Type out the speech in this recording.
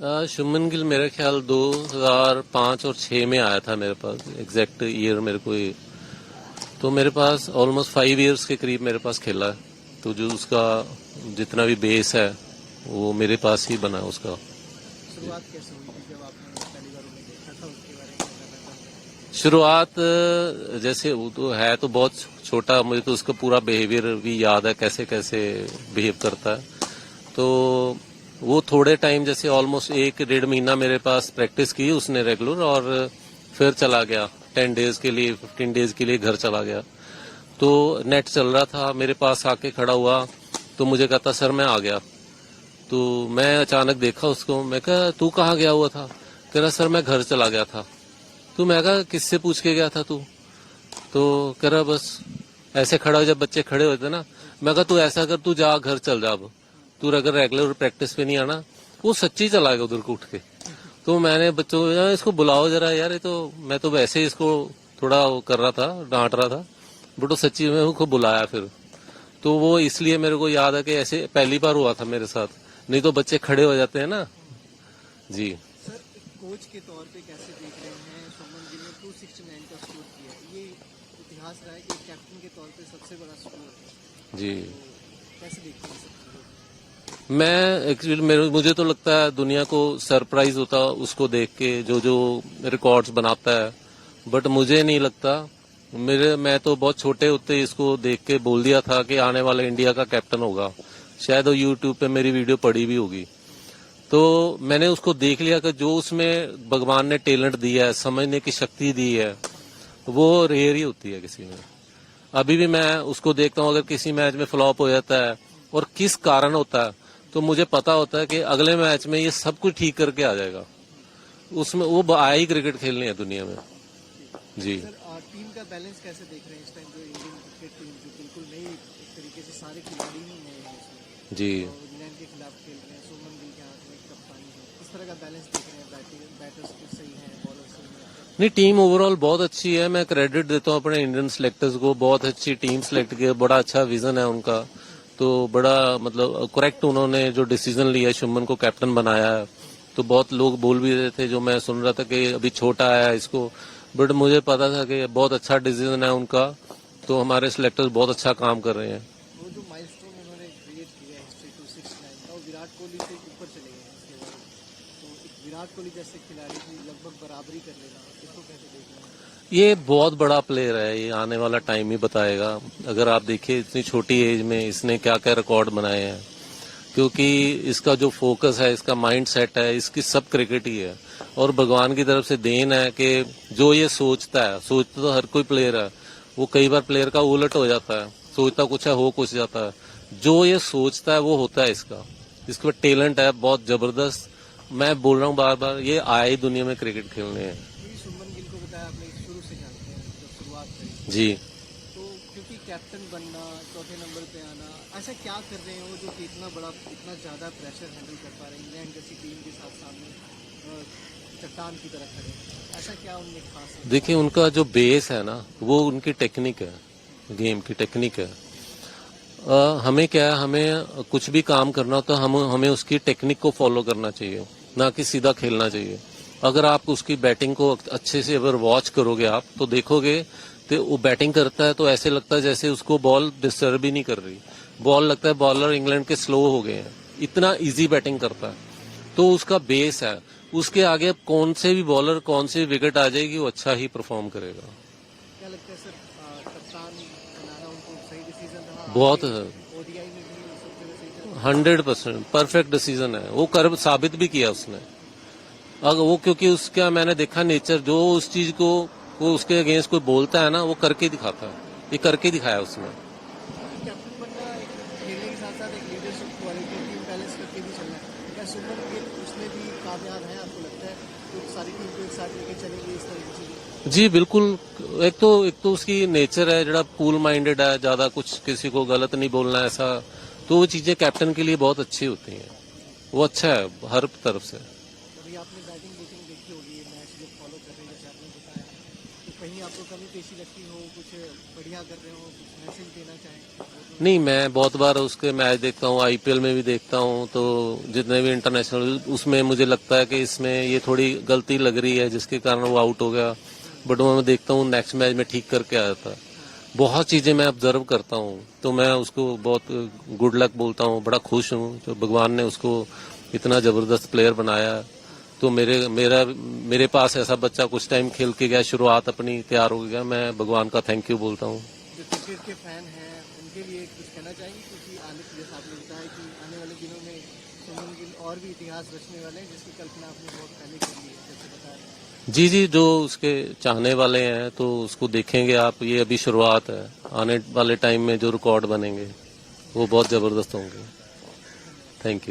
शुभमन गिल मेरे ख्याल 2005 और 6 में आया था मेरे पास, एग्जैक्ट ईयर मेरे को तो मेरे पास ऑलमोस्ट 5 इयर्स के करीब मेरे पास खेला है। तो जो उसका जितना भी बेस है वो मेरे पास ही बना है उसका। शुरुआत कैसे हुई थी जब आपने पहली बार उन्हें देखा था, उसके बारे में जानना चाहूँगा। शुरुआत जैसे वो तो है तो बहुत छोटा, मुझे तो उसका पूरा बिहेवियर भी याद है, कैसे कैसे बिहेव करता है। तो वो थोड़े टाइम जैसे ऑलमोस्ट 1-1.5 महीना मेरे पास प्रैक्टिस की उसने रेगुलर, और फिर चला गया 10 डेज के लिए, 15 डेज के लिए घर चला गया। तो नेट चल रहा था, मेरे पास आके खड़ा हुआ तो मुझे कहता सर मैं आ गया। तो मैं अचानक देखा उसको, मैं कहा तू कहाँ गया हुआ था? कह रहा सर मैं घर चला गया था। तो मैं कहा किससे पूछ के गया था तू? तो कह रहा बस ऐसे खड़ा हो, जब बच्चे खड़े होते ना, मैं कहा तू ऐसा कर, तू जा घर चल जा, अब तू अगर रेगुलर प्रैक्टिस पे नहीं आना। वो सच्ची चला गया उधर को उठ के। तो मैंने बच्चों को इसको बुलाओ जरा यार, ये तो मैं तो वैसे ही इसको थोड़ा वो कर रहा था, डांट रहा था, बट वो सच्ची में उसको बुलाया फिर। तो वो इसलिए मेरे को याद है कि ऐसे पहली बार हुआ था मेरे साथ, नहीं तो बच्चे खड़े हो जाते हैं ना जी। सर एक कोच के तौर पे कैसे देख रहे हैं, शुभमन गिल ने 269 का स्कोर किया, ये इतिहास रहा है कि कैप्टन के तौर पे सबसे बड़ा स्कोर है जी। तो कैसे देखते हैं सब चीज़ों को? मैं एक्चुअली मुझे तो लगता है दुनिया को सरप्राइज होता उसको देख के, जो जो रिकॉर्ड्स बनाता है, बट मुझे नहीं लगता। मैं तो बहुत छोटे होते इसको देख के बोल दिया था कि आने वाला इंडिया का कैप्टन होगा। शायद वो यूट्यूब पे मेरी वीडियो पड़ी भी होगी। तो मैंने उसको देख लिया कि जो उसमें भगवान ने टैलेंट दिया है, समझने की शक्ति दी है, वो रेयर ही होती है किसी में। अभी भी मैं उसको देखता हूँ, अगर किसी मैच में फ्लॉप हो जाता है और किस कारण होता है, तो मुझे पता होता है कि अगले मैच में ये सब कुछ ठीक करके आ जाएगा। उसमें वो आया ही क्रिकेट खेलने है दुनिया में जी। सर टीम का बैलेंस कैसे देख रहे हैं इस टाइम, जो इंडियन क्रिकेट टीम जो बिल्कुल नई, एक तरीके से सारे खिलाड़ी ही नए हैं इसमें जी और इंग्लैंड के खिलाफ खेल रहे हैं, शुभमन गिल के हाथ में कप्तानी है, किस तरह का बैलेंस देख रहे हैं, बैटर्स सही हैं, बॉलर सही हैं? नहीं, टीम ओवरऑल बहुत अच्छी है। मैं क्रेडिट देता हूँ अपने इंडियन सिलेक्टर्स को, बहुत अच्छी टीम सिलेक्ट की, बड़ा अच्छा विजन है उनका। तो बड़ा मतलब करेक्ट उन्होंने जो डिसीजन लिया, शुभमन को कैप्टन बनाया है। तो बहुत लोग बोल भी रहे थे, जो मैं सुन रहा था कि अभी छोटा है इसको, बट मुझे पता था कि बहुत अच्छा डिसीजन है उनका। तो हमारे सिलेक्टर्स बहुत अच्छा काम कर रहे हैं। वो जो माइलस्टोन उन्होंने क्रिएट किया है हिस्ट्री 269 का, वो विराट कोहली से ऊपर चले गए हैं इसके बाद। तो एक विराट कोहली जैसे खिलाड़ी की लगभग बराबरी कर लेना, इसको कैसे देख रहे हैं? ये बहुत बड़ा प्लेयर है, ये आने वाला टाइम ही बताएगा। अगर आप देखिए इतनी छोटी एज में इसने क्या क्या रिकॉर्ड बनाए हैं, क्योंकि इसका जो फोकस है, इसका माइंड सेट है, इसकी सब क्रिकेट ही है। और भगवान की तरफ से देन है कि जो ये सोचता है, सोचता तो हर कोई प्लेयर है, वो कई बार प्लेयर का उलट हो जाता है, सोचता कुछ है हो कुछ जाता है। जो ये सोचता है वो होता है इसका इसके टैलेंट है बहुत जबरदस्त। मैं बोल रहा हूँ बार बार, ये आया ही दुनिया में क्रिकेट खेलने हैं ये शुभमन गिल को बताया आपने शुरू से जानते हैं जब शुरुआत करी, जी। तो क्योंकि कैप्टन बनना, चौथे नंबर पे आना, ऐसा क्या कर रहे हो जो कि इतना ज़्यादा प्रेशर हैंडल कर पा रहे हैं, इंग्लैंड जैसी टीम के साथ सामने चट्टान की तरह खड़े, ऐसा क्या उनमें खास है? देखिए उनका जो बेस है ना, वो उनकी टेक्निक है, गेम की टेक्निक है। हमें क्या है, हमें कुछ भी काम करना हो तो हमें उसकी टेक्निक को फॉलो करना चाहिए, ना कि सीधा खेलना चाहिए। अगर आप उसकी बैटिंग को अच्छे से अगर वॉच करोगे आप, तो देखोगे तो वो बैटिंग करता है तो ऐसे लगता है जैसे उसको बॉल डिस्टर्ब ही नहीं कर रही। बॉल लगता है बॉलर इंग्लैंड के स्लो हो गए हैं, इतना इजी बैटिंग करता है। तो उसका बेस है, उसके आगे कौन से भी बॉलर, कौन सी विकेट आ जाएगी, वो अच्छा ही परफॉर्म करेगा। क्या लगता है सर, कप्तान बनाना उनको सही डिसीजन रहा? बहुत ओडीआई में भी सब जगह सही तरह 100% परफेक्ट डिसीजन है, वो कर साबित भी किया उसने। अगर वो, क्योंकि उसका मैंने देखा नेचर, जो उस चीज को वो उसके अगेंस्ट कोई बोलता है ना, वो करके दिखाता है। ये करके दिखाया उसने। कैप्टन बनना एक खेलने के साथ साथ एक लीडरशिप क्वालिटी, टीम बैलेंस करके भी चलना है। क्या शुभमन गिल उसमें भी कामयाब है आपको लगता है? तो सारी टीम को एक साथ लेके चलेंगे इस तरह की चीजें? जी बिल्कुल। एक तो उसकी नेचर है, जरा कूल माइंडेड है, ज्यादा कुछ किसी को गलत नहीं बोलना ऐसा। तो वो चीजें कैप्टन के लिए बहुत अच्छी होती हैं। वो अच्छा है हर तरफ से। अभी आपने बैटिंग बूटिंग देखी होगी, ये मैच जो फॉलो कर रहे हैं जैसे आपने बताया, तो कहीं आपको कमी पेशी लगती हो, कुछ बढ़िया कर रहे हो, कुछ मैसेज देना चाहें? नहीं, मैं बहुत बार उसके मैच देखता हूँ, आईपीएल में भी देखता हूँ, तो जितने भी इंटरनेशनल उसमें मुझे लगता है कि इसमें ये थोड़ी गलती लग रही है जिसके कारण वो आउट हो गया, बट वो मैं देखता हूँ नेक्स्ट मैच में ठीक करके आया था। बहुत चीजें मैं ऑब्जर्व करता हूँ, तो मैं उसको बहुत गुड लक बोलता हूँ, बड़ा खुश हूँ जो भगवान ने उसको इतना जबरदस्त प्लेयर बनाया। तो मेरे पास ऐसा बच्चा कुछ टाइम खेल के गया, शुरुआत अपनी तैयार हो गया, मैं भगवान का थैंक यू बोलता हूँ। जो क्रिकेट के फैन हैं उनके लिए कुछ कहना चाहेंगे, क्योंकि आने जैसा आपने बताया कि आने वाले दिनों में शुभमन गिल और भी इतिहास रचने वाले हैं, जिसकी कल्पना आपने बहुत पहले करी है, जैसे बता रहे हैं। जी जी, जो उसके चाहने वाले हैं तो उसको देखेंगे आप, ये अभी शुरुआत है, आने वाले टाइम में जो रिकॉर्ड बनेंगे वो बहुत जबरदस्त होंगे। Thank you.